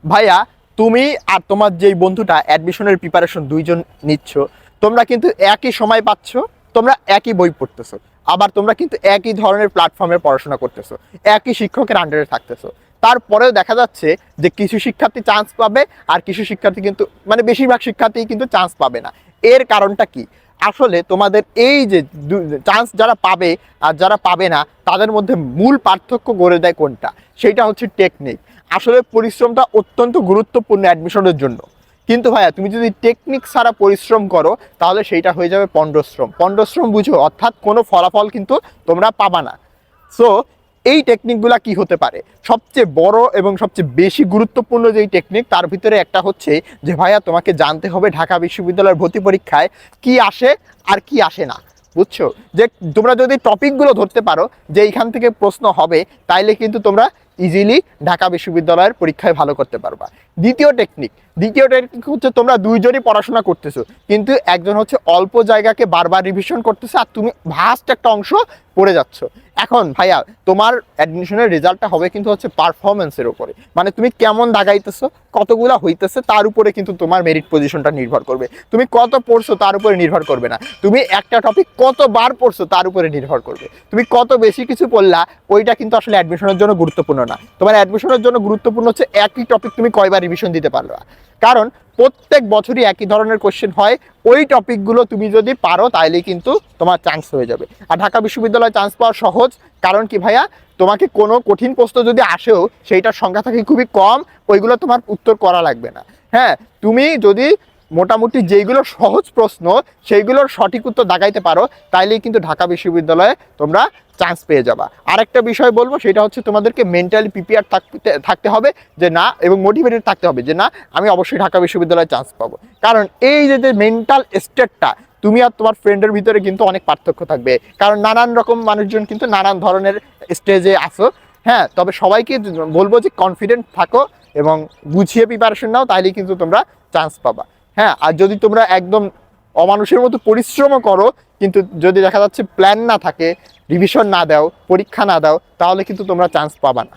ভাইয়া তুমি আর তোমার যেই বন্ধুটা অ্যাডমিশনের প্রিপারেশন দুইজন নিচ্ছ, তোমরা কিন্তু একই সময় পাচ্ছ, তোমরা একই বই পড়তেছো, আবার তোমরা কিন্তু একই ধরনের প্ল্যাটফর্মে পড়াশোনা করতেছো, একই শিক্ষকের আন্ডারে থাকতেছো। তারপরেও দেখা যাচ্ছে যে কিছু শিক্ষার্থী চান্স পাবে আর কিছু শিক্ষার্থী কিন্তু মানে বেশিরভাগ শিক্ষার্থী কিন্তু চান্স পাবে না। এর কারণটা কি? আসলে তোমাদের এই যে চান্স যারা পাবে আর যারা পাবে না তাদের মধ্যে মূল পার্থক্য গড়ে দেয় কোনটা? সেইটা হচ্ছে টেকনিক। আসলে পরিশ্রমটা অত্যন্ত গুরুত্বপূর্ণ অ্যাডমিশনের জন্য, কিন্তু ভাইয়া তুমি যদি টেকনিক ছাড়া পরিশ্রম করো তাহলে সেইটা হয়ে যাবে পণ্ডশ্রম। পণ্ডশ্রম বুঝো, অর্থাৎ কোনো ফলাফল কিন্তু তোমরা পাবা না। সো এই টেকনিকগুলো কি হতে পারে? সবচেয়ে বড় এবং সবচেয়ে বেশি গুরুত্বপূর্ণ যেই টেকনিক তার ভিতরে একটা হচ্ছে যে ভাইয়া তোমাকে জানতে হবে ঢাকা বিশ্ববিদ্যালয়ের ভর্তি পরীক্ষায় কি আসে আর কি আসে না। বুঝছো? যে তোমরা যদি টপিকগুলো ধরতে পারো যে এইখান থেকে প্রশ্ন হবে, তাইলে কিন্তু তোমরা ইজিলি ঢাকা বিশ্ববিদ্যালয়ের পরীক্ষায় ভালো করতে পারবা। দ্বিতীয় টেকনিক হচ্ছে তোমরা দুইজনই পড়াশোনা করতেছো, কিন্তু একজন হচ্ছে অল্প জায়গাকে বারবার রিভিশন করতেছে আর তুমি ভাস্ট একটা অংশ পড়ে যাচ্ছ। এখন ভাইয়া তোমার অ্যাডমিশনের রেজাল্টটা হবে কিন্তু হচ্ছে পারফরমেন্সের উপরে, মানে তুমি কেমন দাগাইতেছো, কতগুলা হইতেছে তার উপরে কিন্তু তোমার মেরিট পজিশনটা নির্ভর করবে। তুমি কত পড়ছো তার উপরে নির্ভর করবে না, তুমি একটা টপিক কতবার পড়ছো তার উপরে নির্ভর করবে। তুমি কত বেশি কিছু পড়লা ওইটা কিন্তু আসলে অ্যাডমিশনের জন্য গুরুত্বপূর্ণ না। তোমার অ্যাডমিশনের জন্য গুরুত্বপূর্ণ হচ্ছে একই টপিক তুমি কয়বার রিভিশন দিতে পারবা, কারণ প্রত্যেক বছরই একই ধরনের কোশ্চেন হয়। ওই টপিকগুলো তুমি যদি পারো তাইলেই কিন্তু তোমার চান্স হয়ে যাবে। আর ঢাকা বিশ্ববিদ্যালয়ে চান্স পাওয়া সহজ, কারণ কি ভাইয়া, তোমাকে কোনো কঠিন প্রশ্ন যদি আসেও সেইটার সংখ্যা থাকে খুবই কম, ওইগুলো তোমার উত্তর করা লাগবে না। হ্যাঁ, তুমি যদি মোটামুটি যেইগুলো সহজ প্রশ্ন সেইগুলোর সঠিক উত্তর দাগাইতে পারো তাইলেই কিন্তু ঢাকা বিশ্ববিদ্যালয়ে তোমরা চান্স পেয়ে যাবা। আরেকটা বিষয় বলবো, সেটা হচ্ছে তোমাদেরকে মেন্টালি প্রিপেয়ার থাকতে হবে যে না, এবং মোটিভেটেড থাকতে হবে যে না, আমি অবশ্যই ঢাকা বিশ্ববিদ্যালয়ে চান্স পাবো। কারণ এই যে মেন্টাল স্টেটটা তুমি আর তোমার ফ্রেন্ডের ভিতরে কিন্তু অনেক পার্থক্য থাকবে, কারণ নানান রকম মানুষজন কিন্তু নানান ধরনের স্টেজে আসো। হ্যাঁ, তবে সবাইকে বলবো যে কনফিডেন্ট থাকো এবং গুছিয়ে প্রিপারেশন নাও, তাইলেই কিন্তু তোমরা চান্স পাবা। হ্যাঁ, আর যদি তোমরা একদম অমানুষের মতো পরিশ্রমও করো, কিন্তু যদি দেখা যাচ্ছে প্ল্যান না থাকে, রিভিশন না দাও, পরীক্ষা না দাও, তাহলে কিন্তু তোমরা চান্স পাবা না।